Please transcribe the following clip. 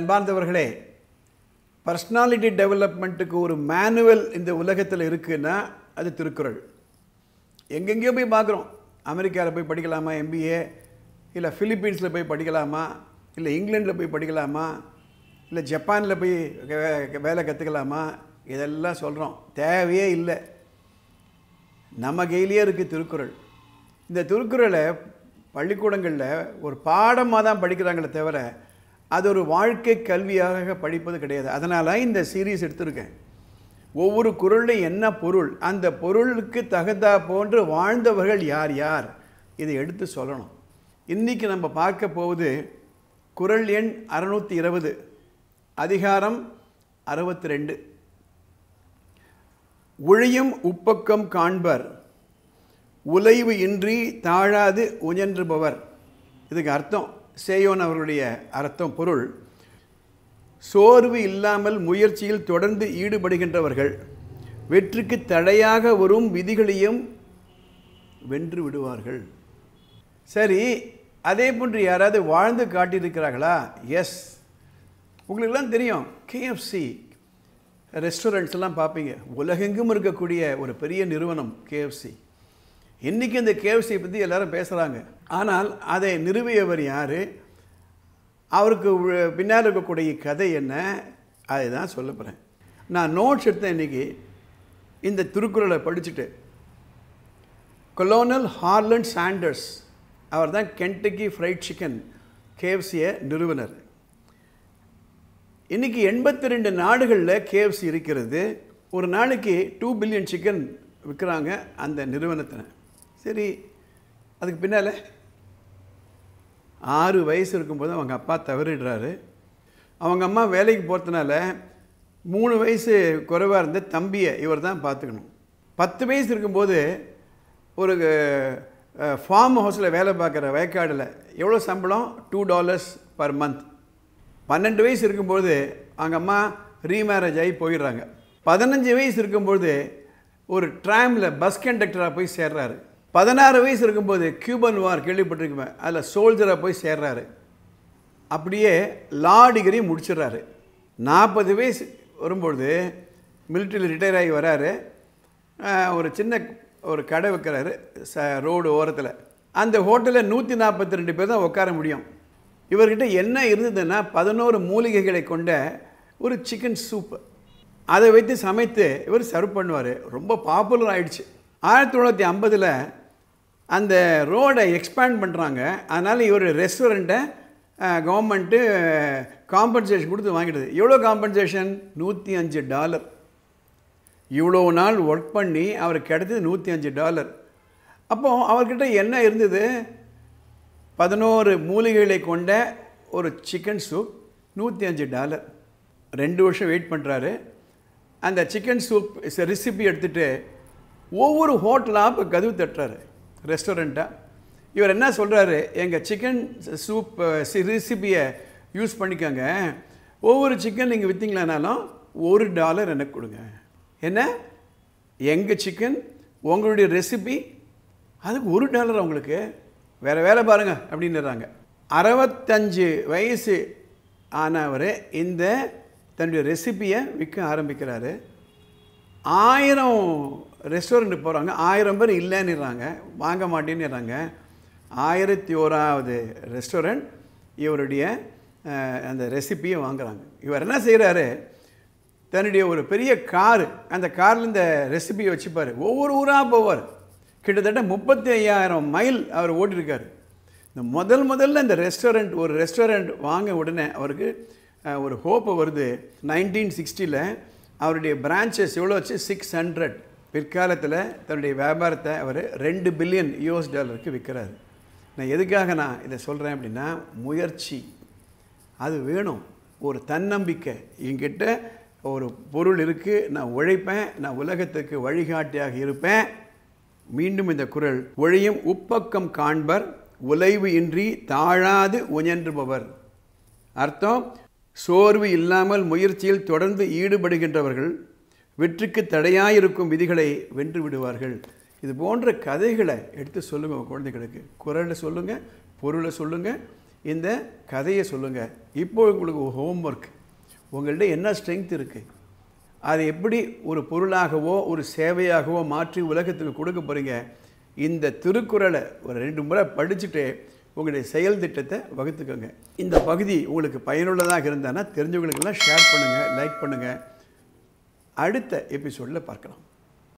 அன்பார்ந்தவர்களே, பர்சனாலிட்டி டெவலப்மெண்ட்டுக்கு ஒரு மேனுவல் இந்த உலகத்தில் இருக்குன்னா அது திருக்குறள். எங்கெங்கேயோ போய் பார்க்குறோம். அமெரிக்காவில் போய் படிக்கலாமா MBA, இல்லை ஃபிலிப்பீன்ஸில் போய் படிக்கலாமா, இல்லை இங்கிலாண்டில் போய் படிக்கலாமா, இல்லை ஜப்பானில் போய் வேலை கற்றுக்கலாமா, இதெல்லாம் சொல்கிறோம். தேவையே இல்லை. நம்ம கையிலேயே இருக்குது திருக்குறள். இந்த திருக்குறளை பள்ளிக்கூடங்களில் ஒரு பாடமாக தான் படிக்கிறாங்களே தவிர அது ஒரு வாழ்க்கை கல்வியாக படிப்பது கிடையாது. அதனால் இந்த சீரீஸ் எடுத்திருக்கேன். ஒவ்வொரு குறளையும் என்ன பொருள், அந்த பொருளுக்கு தகுந்தா போன்று வாழ்ந்தவர்கள் யார் யார், இதை எடுத்து சொல்லணும். இன்றைக்கி நம்ம பார்க்க போவது குறள் எண் 620, அதிகாரம் 62. ஒழியும் உப்பக்கம் காண்பர், உலைவு இன்றி தாழாது உயன்றுபவர். இதுக்கு அர்த்தம், சேயோன் அவர்களுடைய அர்த்தம், பொருள்: சோர்வு இல்லாமல் முயற்சியில் தொடர்ந்து ஈடுபடுகின்றவர்கள் வெற்றிக்கு தடையாக வரும் விதிகளையும் வென்று விடுவார்கள். சரி, அதே போன்று யாராவது வாழ்ந்து காட்டியிருக்கிறார்களா? எஸ். உங்களுக்கெல்லாம் தெரியும், KFC ரெஸ்டாரண்ட்ஸ் எல்லாம் பார்ப்பீங்க. உலகெங்கும் இருக்கக்கூடிய ஒரு பெரிய நிறுவனம் KFC. இன்றைக்கி இந்த KFC பற்றி எல்லாரும் பேசுகிறாங்க. ஆனால் அதை நிறுவியவர் யார், அவருக்கு பின்னால் இருக்கக்கூடிய கதை என்ன, அதை தான் சொல்ல போகிறேன். நான் நோட்ஸ் எடுத்தேன் இன்றைக்கி. இந்த திருக்குறளை படிச்சுட்டு கொலோனல் ஹார்லண்ட் சாண்டர்ஸ், அவர் தான் கென்டக்கி ஃப்ரைட் சிக்கன் KFCயை நிறுவனர். இன்றைக்கி 82 நாடுகளில் KFC இருக்கிறது. ஒரு நாளைக்கு 2 பில்லியன் சிக்கன் விற்கிறாங்க அந்த நிறுவனத்தில். சரி, அதுக்கு பின்னால் 6 வயசு இருக்கும்போது அவங்க அப்பா தவறிடுறாரு. அவங்க அம்மா வேலைக்கு போகிறதுனால 3 வயசு குறைவாக இருந்த தம்பியை இவர் தான் பார்த்துக்கணும். 10 வயசு இருக்கும்போது ஒரு ஃபார்ம் ஹவுஸில் வேலை பார்க்குற வயக்காடில் எவ்வளோ சம்பளம், $2 per month. 12 வயசு இருக்கும்போது அவங்க அம்மா ரீமேரேஜ் ஆகி போயிடுறாங்க. 15 வயசு இருக்கும்போது ஒரு ட்ராமில் பஸ் கண்டக்டராக போய் சேர்றாரு. 16 வயசு இருக்கும்போது கியூபன் வார் கேள்விப்பட்டிருக்குவேன், அதில் சோல்ஜராக போய் சேர்றாரு. அப்படியே லா டிகிரி முடிச்சிடுறாரு. 40 வயசு வரும்பொழுது மிலிட்ரியில் ரிட்டையர் ஆகி வராரு. ஒரு சின்ன ஒரு கடை வைக்கிறாரு ரோடு ஓரத்தில். அந்த ஹோட்டலில் 142 பேர் தான் உட்கார முடியும். இவர்கிட்ட என்ன இருந்ததுன்னா 11 மூலிகைகளை கொண்ட ஒரு சிக்கன் சூப்பு. அதை வைத்து சமைத்து இவர் சர்வ் பண்ணுவார். ரொம்ப பாப்புலர் ஆகிடுச்சு. 1950 அந்த ரோடை எக்ஸ்பேண்ட் பண்ணுறாங்க. அதனால் இவர் ரெஸ்டாரண்ட்டை கவர்மெண்ட்டு காம்பன்சேஷன் கொடுத்து வாங்கிடுது. எவ்வளோ காம்பன்சேஷன்? $105. இவ்வளோ நாள் ஒர்க் பண்ணி அவருக்கு கிடைத்தது $105. அப்போது அவர்கிட்ட என்ன இருந்தது? 11 மூலிகைகளை கொண்ட ஒரு சிக்கன் சூப், $105. 2 வருஷம் வெயிட் பண்ணுறாரு. அந்த சிக்கன் சூப் ரெசிபி எடுத்துகிட்டு ஒவ்வொரு ஹோட்டலாக இப்போ கதவு தட்டுறாரு ரெஸ்டாரண்ட்டாக. இவர் என்ன சொல்கிறாரு, எங்கள் சிக்கன் சூப் ரெசிபியை யூஸ் பண்ணிக்கோங்க, ஒவ்வொரு சிக்கன் நீங்கள் விற்றீங்களானாலும் $1 எனக்கு கொடுங்க. என்ன, எங்கள் சிக்கன் உங்களுடைய ரெசிபி, அதுக்கு $1 உங்களுக்கு, வேறு வேலை பாருங்கள் அப்படின்னுறாங்க. 65 வயசு ஆனவர் இந்த தன்னுடைய ரெசிபியை விற்க ஆரம்பிக்கிறாரு. 1000 ரெஸ்டாரண்ட்டுக்கு போகிறாங்க, 1000 பேர் இல்லைன்னுறாங்க, வாங்க மாட்டேன்னுறாங்க. 1001வது ரெஸ்டாரண்ட் இவருடைய அந்த ரெசிப்பியை வாங்குகிறாங்க. இவர் என்ன செய்கிறாரு, தன்னுடைய ஒரு பெரிய காரு, அந்த காரில் இந்த ரெசிபியை வச்சுப்பார். ஒவ்வொரு ஊராக போவார். கிட்டத்தட்ட 35,000 மைல் அவர் ஓட்டியிருக்கார். இந்த முதல்ல இந்த ஒரு ரெஸ்டாரண்ட் வாங்க உடனே அவருக்கு ஒரு ஹோப்பு வருது. 1960 அவருடைய பிரான்ச்சஸ் எவ்வளோ வச்சு? 600. பிற்காலத்தில் தன்னுடைய வியாபாரத்தை அவர் $2 பில்லியன் விற்கிறாரு. நான் எதுக்காக நான் இதை சொல்கிறேன் அப்படின்னா, முயற்சி அது வேணும், ஒரு தன்னம்பிக்கை. என்கிட்ட ஒரு பொருள் இருக்குது, நான் உழைப்பேன், நான் உலகத்துக்கு வழிகாட்டியாக இருப்பேன். மீண்டும் இந்த குறள்: ஒழியும் உப்பக்கம் காண்பர், உலைவு இன்றி தாழாது உயன்றுபவர். அர்த்தம், சோர்வு இல்லாமல் முயற்சியில் தொடர்ந்து ஈடுபடுகின்றவர்கள் வெற்றிக்கு தடையாயிருக்கும் விதிகளை வென்று விடுவார்கள். இது போன்ற கதைகளை எடுத்து சொல்லுங்கள் குழந்தைகளுக்கு. குறளை சொல்லுங்கள், பொருளை சொல்லுங்கள். இந்த கதையை சொல்லுங்கள். இப்போ உங்களுக்கு ஹோம்ஒர்க், உங்கள்கிட்ட என்ன ஸ்ட்ரென்த் இருக்குது, அதை எப்படி ஒரு பொருளாகவோ ஒரு சேவையாகவோ மாற்றி உலகத்துக்கு கொடுக்க போகிறீங்க. இந்த திருக்குறளை ஒரு 2 முறை படிச்சுட்டு உங்களுடைய செயல் திட்டத்தை வகுத்துக்கோங்க. இந்த பகுதி உங்களுக்கு பயனுள்ளதாக இருந்தானா தெரிஞ்சவங்களுக்கெல்லாம் ஷேர் பண்ணுங்கள், லைக் பண்ணுங்கள். அடுத்த எபிசோடில் பார்க்கலாம்.